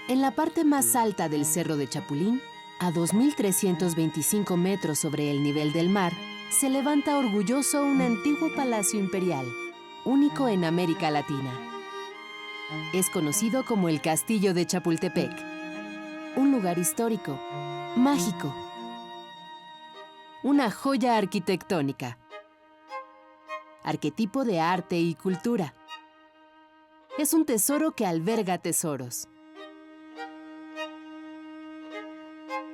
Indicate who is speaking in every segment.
Speaker 1: En la parte más alta del Cerro de Chapulín, a 2.325 metros sobre el nivel del mar, se levanta orgulloso un antiguo palacio imperial, único en América Latina. Es conocido como el Castillo de Chapultepec, un lugar histórico, mágico, una joya arquitectónica, arquetipo de arte y cultura. Es un tesoro que alberga tesoros.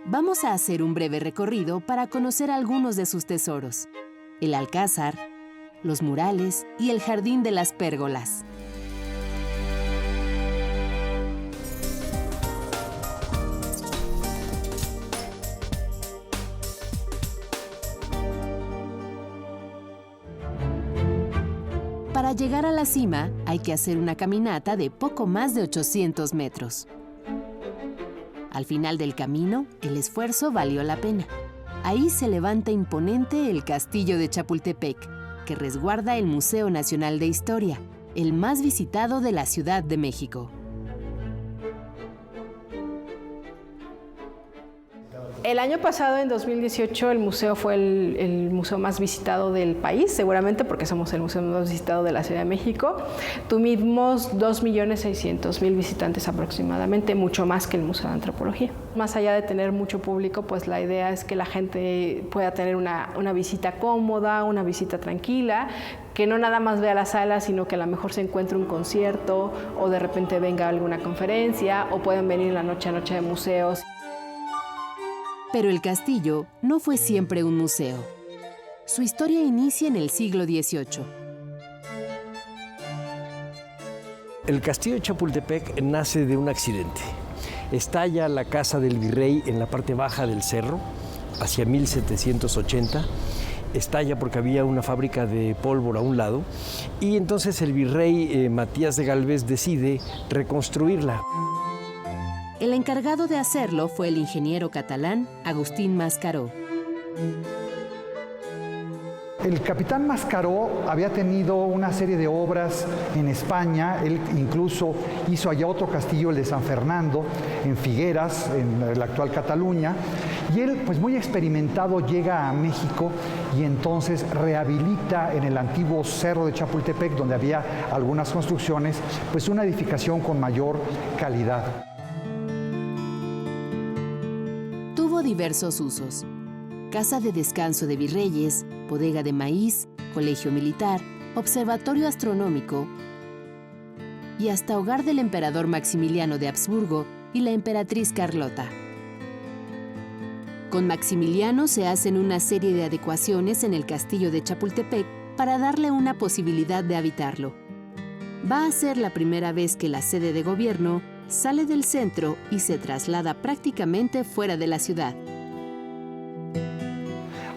Speaker 1: Vamos a hacer un breve recorrido para conocer algunos de sus tesoros: el Alcázar, los murales y el Jardín de las Pérgolas. Para llegar a la cima, hay que hacer una caminata de poco más de 800 metros. Al final del camino, el esfuerzo valió la pena. Ahí se levanta imponente el Castillo de Chapultepec, que resguarda el Museo Nacional de Historia, el más visitado de la Ciudad de México.
Speaker 2: El año pasado, en 2018, el museo fue el museo más visitado del país, seguramente porque somos el museo más visitado de la Ciudad de México. Tuvimos 2.600.000 visitantes aproximadamente, mucho más que el Museo de Antropología. Más allá de tener mucho público, pues la idea es que la gente pueda tener una visita cómoda, una visita tranquila, que no nada más vea la sala, sino que a lo mejor se encuentre un concierto o de repente venga alguna conferencia o pueden venir la noche a noche de museos.
Speaker 1: Pero el castillo no fue siempre un museo. Su historia inicia en el siglo XVIII.
Speaker 3: El castillo de Chapultepec nace de un accidente. Estalla la casa del virrey en la parte baja del cerro, hacia 1780. Estalla porque había una fábrica de pólvora a un lado. Y entonces el virrey Matías de Galvez decide reconstruirla.
Speaker 1: El encargado de hacerlo fue el ingeniero catalán Agustín Mascaró.
Speaker 4: El capitán Mascaró había tenido una serie de obras en España. Él incluso hizo allá otro castillo, el de San Fernando, en Figueras, en la actual Cataluña. Y él, pues muy experimentado, llega a México y entonces rehabilita en el antiguo Cerro de Chapultepec, donde había algunas construcciones, pues una edificación con mayor calidad.
Speaker 1: Tuvo diversos usos: casa de descanso de virreyes, bodega de maíz, colegio militar, observatorio astronómico y hasta hogar del emperador Maximiliano de Habsburgo y la emperatriz Carlota. Con Maximiliano se hacen una serie de adecuaciones en el castillo de Chapultepec para darle una posibilidad de habitarlo. Va a ser la primera vez que la sede de gobierno sale del centro y se traslada prácticamente fuera de la ciudad.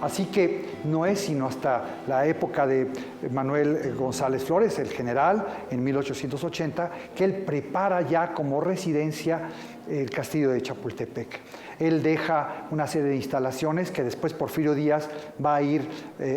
Speaker 4: Así que no es sino hasta la época de Manuel González Flores, el general, en 1880, que él prepara ya como residencia el castillo de Chapultepec. Él deja una serie de instalaciones que después Porfirio Díaz va a ir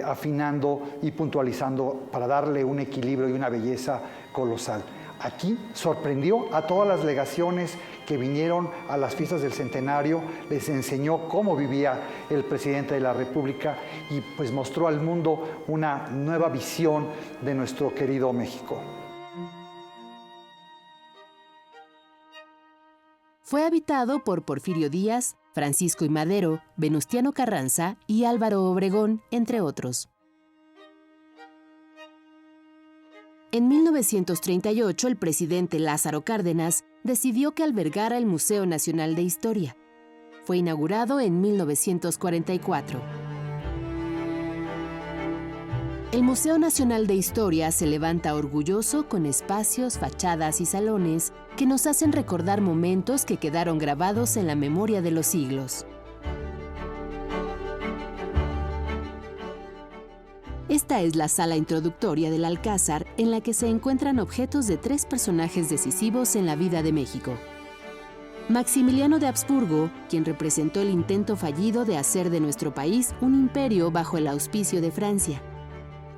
Speaker 4: afinando y puntualizando para darle un equilibrio y una belleza colosal. Aquí sorprendió a todas las legaciones que vinieron a las fiestas del centenario, les enseñó cómo vivía el presidente de la República y pues mostró al mundo una nueva visión de nuestro querido México.
Speaker 1: Fue habitado por Porfirio Díaz, Francisco I. Madero, Venustiano Carranza y Álvaro Obregón, entre otros. En 1938, el presidente Lázaro Cárdenas decidió que albergara el Museo Nacional de Historia. Fue inaugurado en 1944. El Museo Nacional de Historia se levanta orgulloso con espacios, fachadas y salones que nos hacen recordar momentos que quedaron grabados en la memoria de los siglos. Esta es la sala introductoria del Alcázar, en la que se encuentran objetos de 3 personajes decisivos en la vida de México. Maximiliano de Habsburgo, quien representó el intento fallido de hacer de nuestro país un imperio bajo el auspicio de Francia.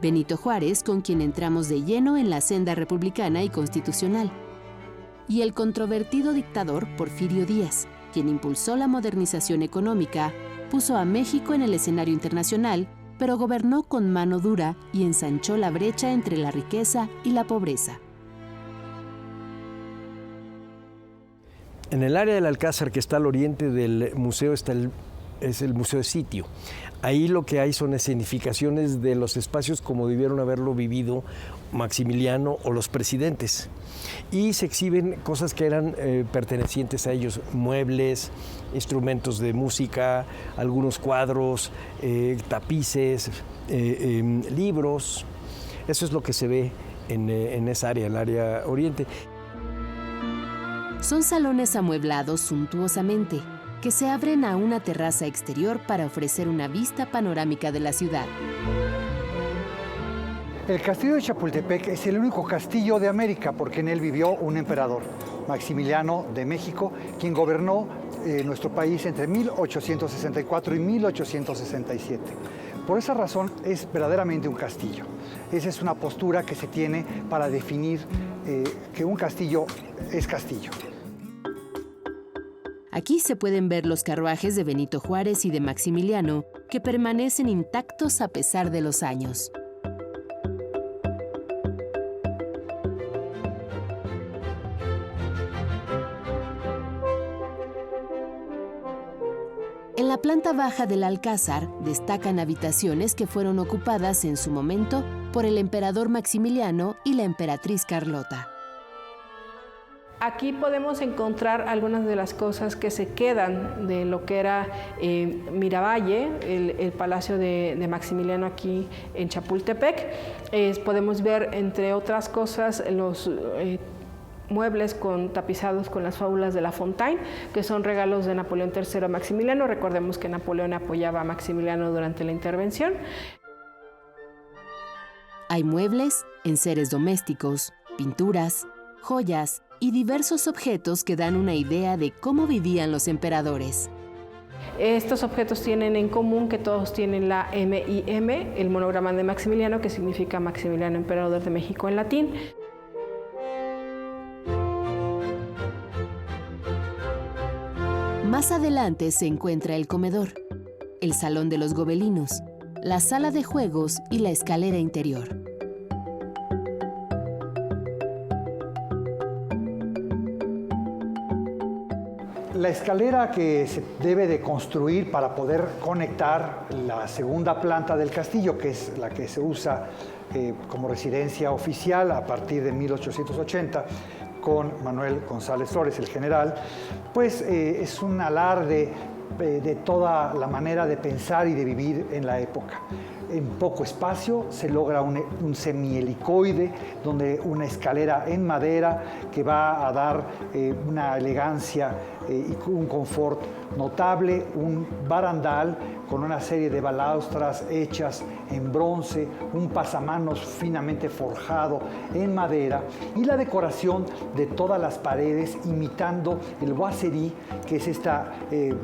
Speaker 1: Benito Juárez, con quien entramos de lleno en la senda republicana y constitucional. y el controvertido dictador Porfirio Díaz, quien impulsó la modernización económica, puso a México en el escenario internacional, pero gobernó con mano dura y ensanchó la brecha entre la riqueza y la pobreza.
Speaker 3: En el área del Alcázar, que está al oriente del museo, es el Museo de Sitio. Ahí lo que hay son escenificaciones de los espacios como debieron haberlo vivido Maximiliano o los presidentes. Y se exhiben cosas que eran pertenecientes a ellos, muebles, instrumentos de música, algunos cuadros, tapices, libros. Eso es lo que se ve en esa área, el área oriente.
Speaker 1: Son salones amueblados suntuosamente, que se abren a una terraza exterior para ofrecer una vista panorámica de la ciudad.
Speaker 4: El castillo de Chapultepec es el único castillo de América porque en él vivió un emperador, Maximiliano de México, quien gobernó nuestro país entre 1864 y 1867. Por esa razón es verdaderamente un castillo. Esa es una postura que se tiene para definir que un castillo es castillo.
Speaker 1: Aquí se pueden ver los carruajes de Benito Juárez y de Maximiliano, que permanecen intactos a pesar de los años. En la planta baja del Alcázar destacan habitaciones que fueron ocupadas en su momento por el emperador Maximiliano y la emperatriz Carlota.
Speaker 2: Aquí podemos encontrar algunas de las cosas que se quedan de lo que era Miravalle, el palacio de Maximiliano aquí en Chapultepec. Podemos ver, entre otras cosas, los muebles tapizados con las fábulas de La Fontaine, que son regalos de Napoleón III a Maximiliano. Recordemos que Napoleón apoyaba a Maximiliano durante la intervención.
Speaker 1: Hay muebles, enseres domésticos, pinturas, joyas y diversos objetos que dan una idea de cómo vivían los emperadores.
Speaker 2: Estos objetos tienen en común que todos tienen la MIM, el monograma de Maximiliano, que significa Maximiliano Emperador de México en latín.
Speaker 1: Más adelante se encuentra el comedor, el salón de los gobelinos, la sala de juegos y la escalera interior.
Speaker 4: La escalera que se debe de construir para poder conectar la segunda planta del castillo, que es la que se usa como residencia oficial a partir de 1880, con Manuel González Flores, el general, pues es un alarde de toda la manera de pensar y de vivir en la época. En poco espacio se logra un semihelicoide, donde una escalera en madera que va a dar una elegancia y un confort notable, un barandal con una serie de balaustras hechas en bronce, un pasamanos finamente forjado en madera y la decoración de todas las paredes imitando el boiserie, que es esta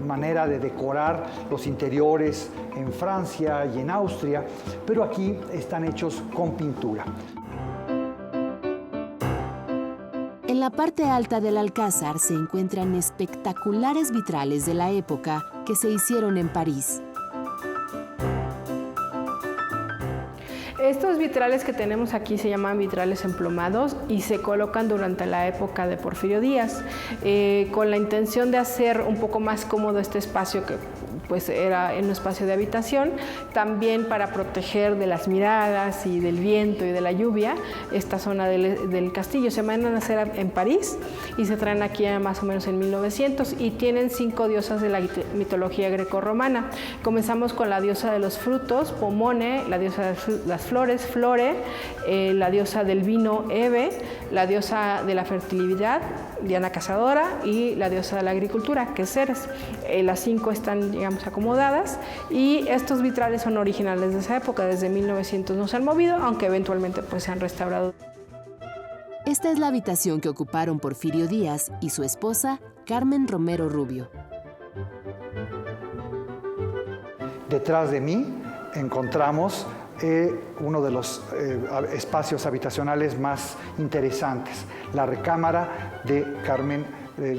Speaker 4: manera de decorar los interiores en Francia y en Austria, pero aquí están hechos con pintura.
Speaker 1: En la parte alta del Alcázar se encuentran espectaculares vitrales de la época que se hicieron en París.
Speaker 2: Estos vitrales que tenemos aquí se llaman vitrales emplomados y se colocan durante la época de Porfirio Díaz, con la intención de hacer un poco más cómodo este espacio que pues era en un espacio de habitación, también para proteger de las miradas y del viento y de la lluvia esta zona del castillo. Se mandan a hacer en París y se traen aquí más o menos en 1900 y tienen 5 diosas de la mitología grecorromana. Comenzamos con la diosa de los frutos, Pomone, la diosa de las flores, Flore, la diosa del vino, Hebe, la diosa de la fertilidad, Diana Cazadora, y la diosa de la agricultura, que es Ceres. Las 5 están, digamos, acomodadas, y estos vitrales son originales de esa época. Desde 1900 no se han movido, aunque eventualmente pues se han restaurado.
Speaker 1: Esta es la habitación que ocuparon Porfirio Díaz y su esposa, Carmen Romero Rubio.
Speaker 4: Detrás de mí encontramos uno de los espacios habitacionales más interesantes, la recámara de Carmen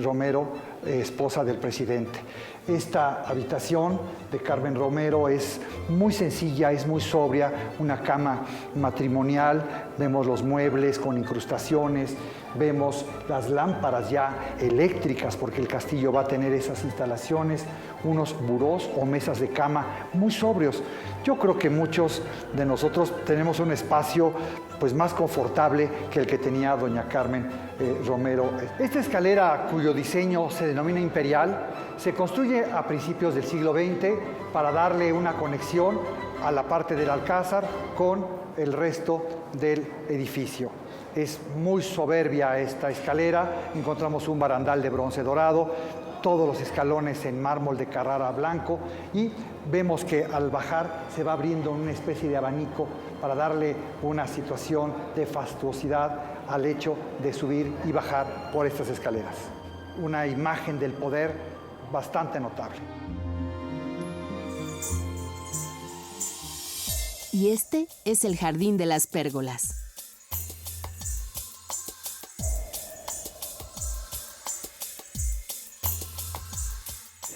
Speaker 4: Romero, esposa del presidente. Esta habitación de Carmen Romero es muy sencilla, es muy sobria, una cama matrimonial, vemos los muebles con incrustaciones, vemos las lámparas ya eléctricas, porque el castillo va a tener esas instalaciones, unos burós o mesas de cama muy sobrios. Yo creo que muchos de nosotros tenemos un espacio pues más confortable que el que tenía doña Carmen Romero. Esta escalera, cuyo diseño se denomina imperial, se construye a principios del siglo XX para darle una conexión a la parte del alcázar con el resto del edificio. Es muy soberbia esta escalera, encontramos un barandal de bronce dorado, todos los escalones en mármol de Carrara blanco, y vemos que al bajar se va abriendo una especie de abanico para darle una situación de fastuosidad al hecho de subir y bajar por estas escaleras. Una imagen del poder bastante notable.
Speaker 1: Y este es el Jardín de las Pérgolas.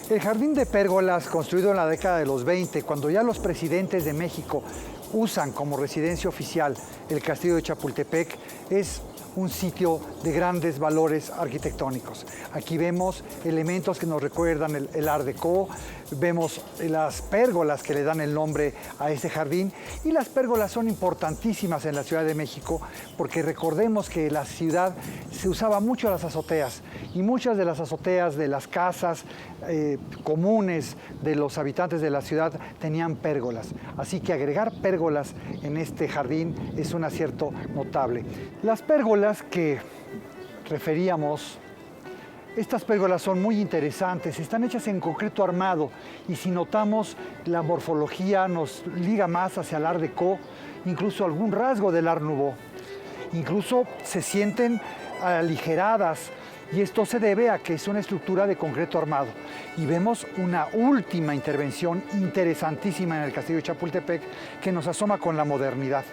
Speaker 4: El Jardín de Pérgolas, construido en la década de los 20, cuando ya los presidentes de México usan como residencia oficial el Castillo de Chapultepec, es un sitio de grandes valores arquitectónicos. Aquí vemos elementos que nos recuerdan el Art Deco, vemos las pérgolas que le dan el nombre a este jardín, y las pérgolas son importantísimas en la Ciudad de México porque recordemos que la ciudad se usaba mucho las azoteas, y muchas de las azoteas de las casas comunes de los habitantes de la ciudad tenían pérgolas. Así que agregar pérgolas en este jardín es un acierto notable. Las pérgolas que referíamos, estas pérgolas son muy interesantes, están hechas en concreto armado, y si notamos la morfología nos liga más hacia el Art Deco, incluso algún rasgo del Art Nouveau. Incluso se sienten aligeradas, y esto se debe a que es una estructura de concreto armado. Y vemos una última intervención interesantísima en el Castillo de Chapultepec que nos asoma con la modernidad.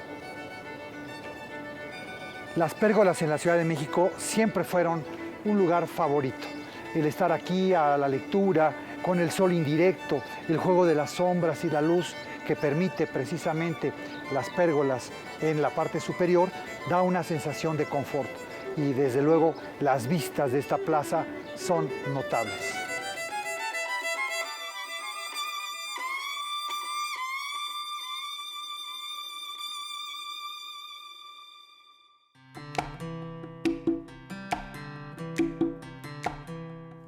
Speaker 4: Las pérgolas en la Ciudad de México siempre fueron un lugar favorito. El estar aquí a la lectura, con el sol indirecto, el juego de las sombras y la luz que permite precisamente las pérgolas en la parte superior, da una sensación de confort. Y desde luego las vistas de esta plaza son notables.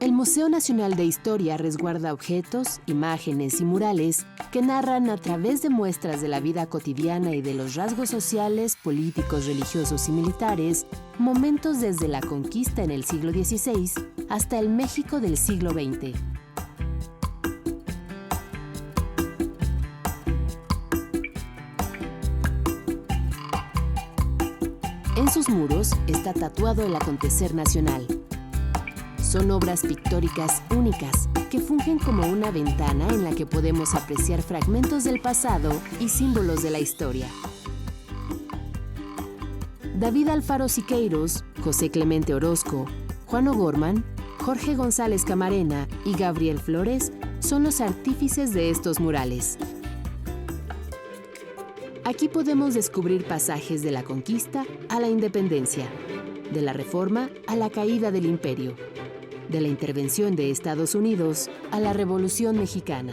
Speaker 1: El Museo Nacional de Historia resguarda objetos, imágenes y murales que narran a través de muestras de la vida cotidiana y de los rasgos sociales, políticos, religiosos y militares, momentos desde la conquista en el siglo XVI hasta el México del siglo XX. En sus muros está tatuado el acontecer nacional. Son obras pictóricas únicas que fungen como una ventana en la que podemos apreciar fragmentos del pasado y símbolos de la historia. David Alfaro Siqueiros, José Clemente Orozco, Juan O'Gorman, Jorge González Camarena y Gabriel Flores son los artífices de estos murales. Aquí podemos descubrir pasajes de la conquista a la independencia, de la reforma a la caída del imperio, de la intervención de Estados Unidos a la Revolución Mexicana.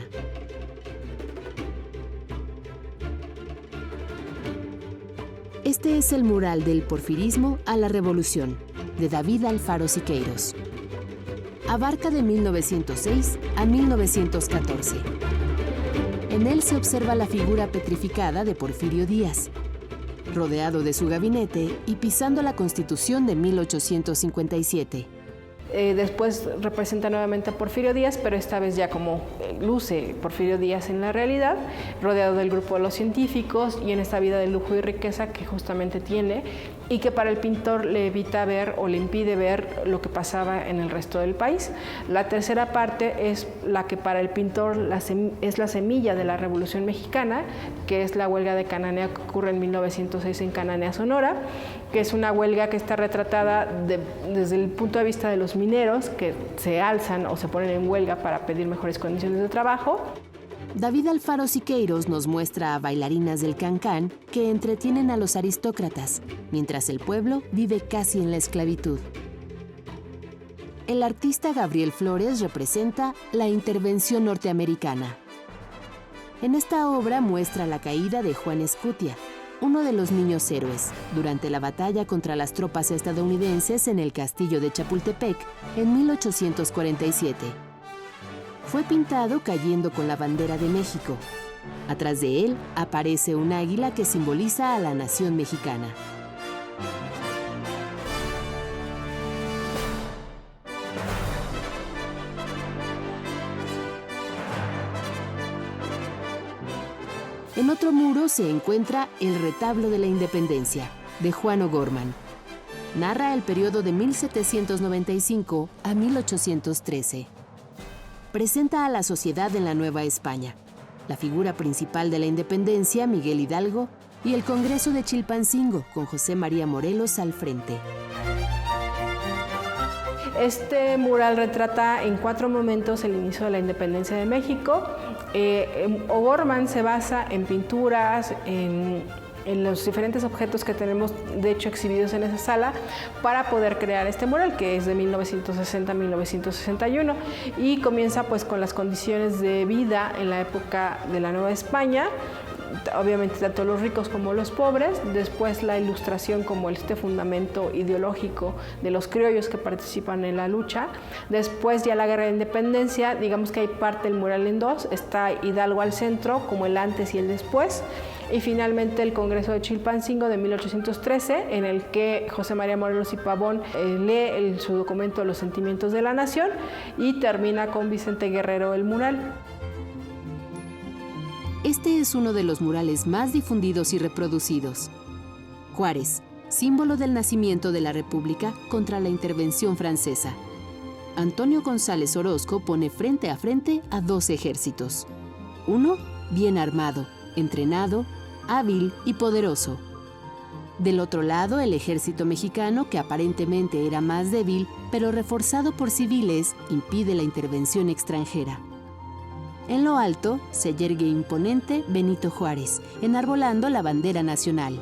Speaker 1: Este es el mural del porfirismo a la Revolución, de David Alfaro Siqueiros. Abarca de 1906 a 1914. En él se observa la figura petrificada de Porfirio Díaz, rodeado de su gabinete y pisando la Constitución de 1857.
Speaker 2: Después representa nuevamente a Porfirio Díaz, pero esta vez ya como luce Porfirio Díaz en la realidad, rodeado del grupo de los científicos y en esta vida de lujo y riqueza que justamente tiene y que para el pintor le evita ver o le impide ver lo que pasaba en el resto del país. La tercera parte es la que para el pintor es la semilla de la Revolución Mexicana, que es la huelga de Cananea que ocurre en 1906 en Cananea, Sonora, que es una huelga que está retratada desde el punto de vista de los mineros que se alzan o se ponen en huelga para pedir mejores condiciones de trabajo.
Speaker 1: David Alfaro Siqueiros nos muestra a bailarinas del cancán que entretienen a los aristócratas, mientras el pueblo vive casi en la esclavitud. El artista Gabriel Flores representa la intervención norteamericana. En esta obra muestra la caída de Juan Escutia, uno de los niños héroes, durante la batalla contra las tropas estadounidenses en el castillo de Chapultepec en 1847. Fue pintado cayendo con la bandera de México. Atrás de él aparece un águila que simboliza a la nación mexicana. En otro muro se encuentra El retablo de la Independencia, de Juan O'Gorman. Narra el periodo de 1795 a 1813. Presenta a la sociedad en la Nueva España, la figura principal de la independencia, Miguel Hidalgo, y el Congreso de Chilpancingo, con José María Morelos al frente.
Speaker 2: Este mural retrata en 4 momentos el inicio de la independencia de México. O'Gorman se basa en pinturas, en los diferentes objetos que tenemos de hecho exhibidos en esa sala para poder crear este mural, que es de 1960 a 1961 y comienza pues con las condiciones de vida en la época de la Nueva España, obviamente tanto los ricos como los pobres, después la ilustración como este fundamento ideológico de los criollos que participan en la lucha, después ya la guerra de independencia, digamos que hay parte del mural en 2, está Hidalgo al centro como el antes y el después, y finalmente el Congreso de Chilpancingo de 1813, en el que José María Morelos y Pavón lee su documento Los sentimientos de la nación y termina con Vicente Guerrero el mural.
Speaker 1: Este es uno de los murales más difundidos y reproducidos. Juárez, símbolo del nacimiento de la República contra la intervención francesa. Antonio González Orozco pone frente a frente a 2 ejércitos. Uno, bien armado, entrenado, hábil y poderoso. Del otro lado, el ejército mexicano, que aparentemente era más débil, pero reforzado por civiles, impide la intervención extranjera. En lo alto se yergue imponente Benito Juárez, enarbolando la bandera nacional.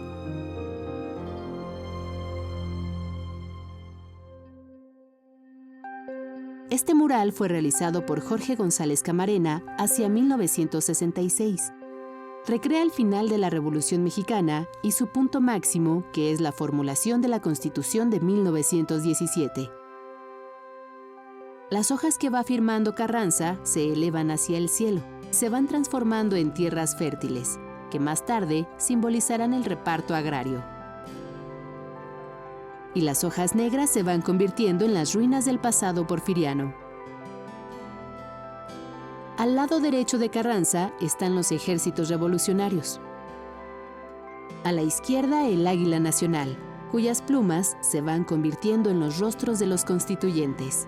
Speaker 1: Este mural fue realizado por Jorge González Camarena hacia 1966. Recrea el final de la Revolución Mexicana y su punto máximo, que es la formulación de la Constitución de 1917. Las hojas que va firmando Carranza se elevan hacia el cielo, se van transformando en tierras fértiles, que más tarde simbolizarán el reparto agrario. Y las hojas negras se van convirtiendo en las ruinas del pasado porfiriano. Al lado derecho de Carranza están los ejércitos revolucionarios. A la izquierda el águila nacional, cuyas plumas se van convirtiendo en los rostros de los constituyentes.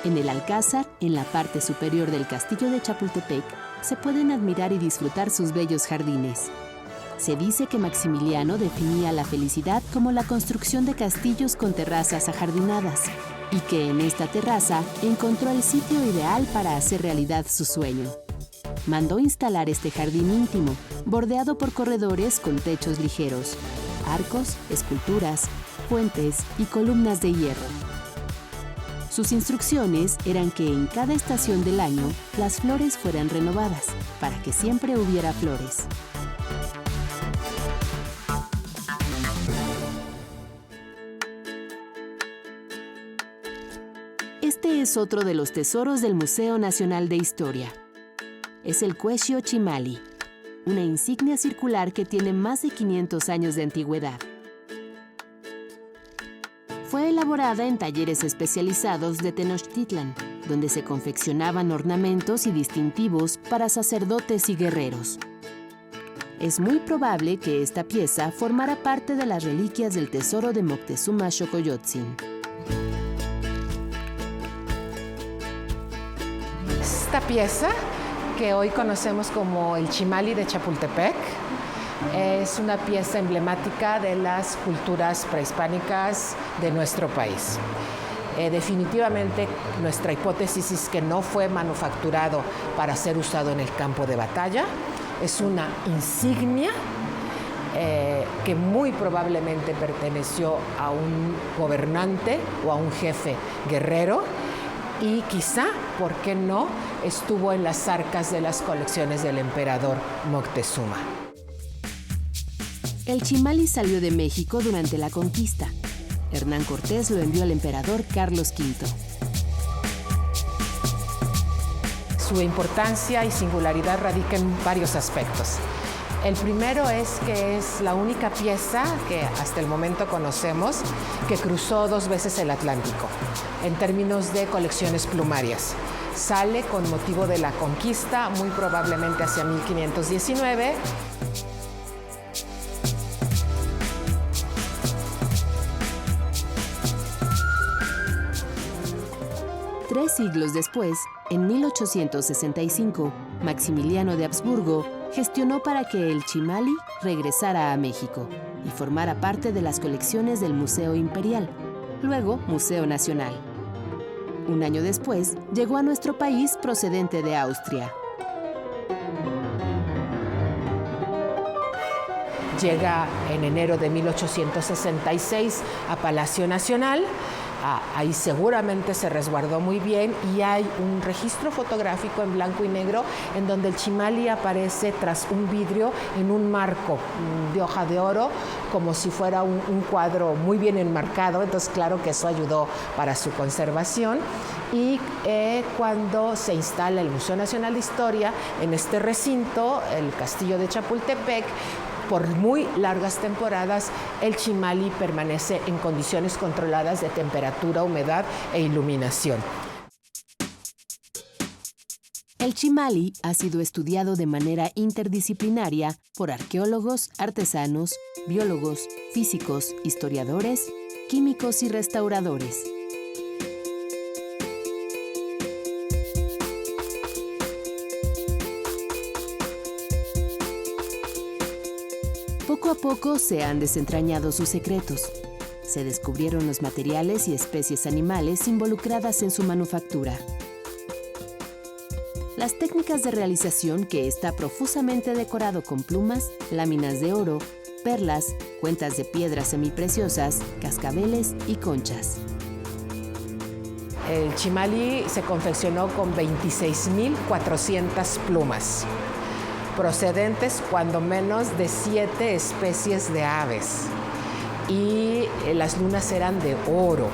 Speaker 1: En el Alcázar, en la parte superior del castillo de Chapultepec, se pueden admirar y disfrutar sus bellos jardines. Se dice que Maximiliano definía la felicidad como la construcción de castillos con terrazas ajardinadas, y que en esta terraza encontró el sitio ideal para hacer realidad su sueño. Mandó instalar este jardín íntimo, bordeado por corredores con techos ligeros, arcos, esculturas, puentes y columnas de hierro. Sus instrucciones eran que en cada estación del año las flores fueran renovadas, para que siempre hubiera flores. Este es otro de los tesoros del Museo Nacional de Historia. es el Cuello Chimali, una insignia circular que tiene más de 500 años de antigüedad. Fue elaborada en talleres especializados de Tenochtitlan, donde se confeccionaban ornamentos y distintivos para sacerdotes y guerreros. Es muy probable que esta pieza formara parte de las reliquias del tesoro de Moctezuma Xocoyotzin.
Speaker 5: Esta pieza, que hoy conocemos como el Chimali de Chapultepec, es una pieza emblemática de las culturas prehispánicas de nuestro país. Definitivamente nuestra hipótesis es que no fue manufacturado para ser usado en el campo de batalla. Es una insignia que muy probablemente perteneció a un gobernante o a un jefe guerrero y quizá, ¿por qué no?, estuvo en las arcas de las colecciones del emperador Moctezuma.
Speaker 1: El Chimali salió de México durante la conquista. Hernán Cortés lo envió al emperador Carlos V.
Speaker 5: Su importancia y singularidad radica en varios aspectos. El primero es que es la única pieza que hasta el momento conocemos que cruzó 2 veces el Atlántico en términos de colecciones plumarias. Sale con motivo de la conquista, muy probablemente hacia 1519.
Speaker 1: Tres siglos después, en 1865, Maximiliano de Habsburgo gestionó para que el Chimali regresara a México y formara parte de las colecciones del Museo Imperial, luego Museo Nacional. Un año después, llegó a nuestro país procedente de Austria.
Speaker 5: Llega en enero de 1866 a Palacio Nacional. Ahí seguramente se resguardó muy bien y hay un registro fotográfico en blanco y negro en donde el Chimali aparece tras un vidrio en un marco de hoja de oro, como si fuera un cuadro muy bien enmarcado. Entonces, claro que eso ayudó para su conservación. Y cuando se instala el Museo Nacional de Historia en este recinto, el Castillo de Chapultepec, por muy largas temporadas, el Chimali permanece en condiciones controladas de temperatura, humedad e iluminación.
Speaker 1: El Chimali ha sido estudiado de manera interdisciplinaria por arqueólogos, artesanos, biólogos, físicos, historiadores, químicos y restauradores. Poco a poco se han desentrañado sus secretos. Se descubrieron los materiales y especies animales involucradas en su manufactura. Las técnicas de realización, que está profusamente decorado con plumas, láminas de oro, perlas, cuentas de piedras semipreciosas, cascabeles y conchas.
Speaker 5: El Chimali se confeccionó con 26.400 plumas, procedentes cuando menos de 7 especies de aves, y las lunas eran de oro.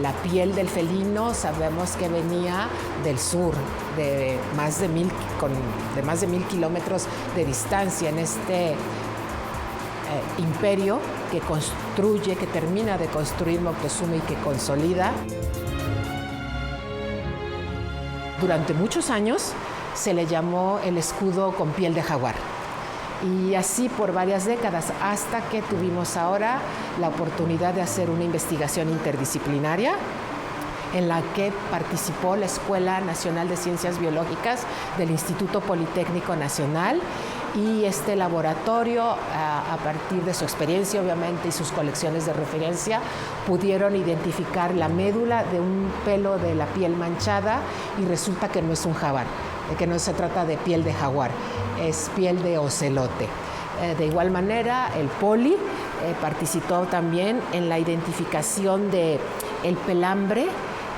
Speaker 5: La piel del felino sabemos que venía del sur, de más de 1.000 kilómetros de distancia, en este imperio que termina de construir Moctezuma y que consolida. Durante muchos años se le llamó el escudo con piel de jaguar. Y así por varias décadas, hasta que tuvimos ahora la oportunidad de hacer una investigación interdisciplinaria en la que participó la Escuela Nacional de Ciencias Biológicas del Instituto Politécnico Nacional, y este laboratorio, a partir de su experiencia obviamente y sus colecciones de referencia, pudieron identificar la médula de un pelo de la piel manchada, y resulta que no es un jaguar, que no se trata de piel de jaguar, es piel de ocelote. De igual manera, el Poli participó también en la identificación del pelambre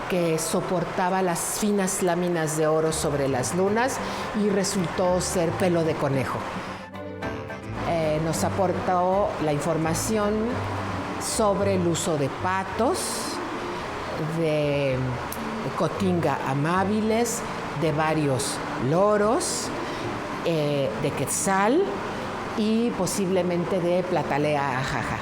Speaker 5: que soportaba las finas láminas de oro sobre las lunas, y resultó ser pelo de conejo. Nos aportó la información sobre el uso de patos, de cotinga amabilis, de varios loros, de quetzal y posiblemente de platalea ajaja.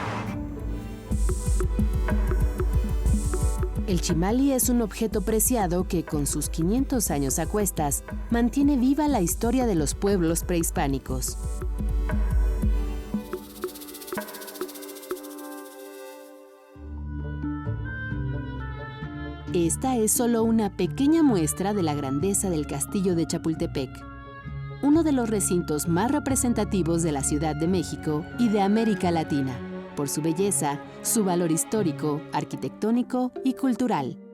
Speaker 1: El chimali es un objeto preciado que, con sus 500 años a cuestas, mantiene viva la historia de los pueblos prehispánicos. Esta es solo una pequeña muestra de la grandeza del Castillo de Chapultepec, uno de los recintos más representativos de la Ciudad de México y de América Latina, por su belleza, su valor histórico, arquitectónico y cultural.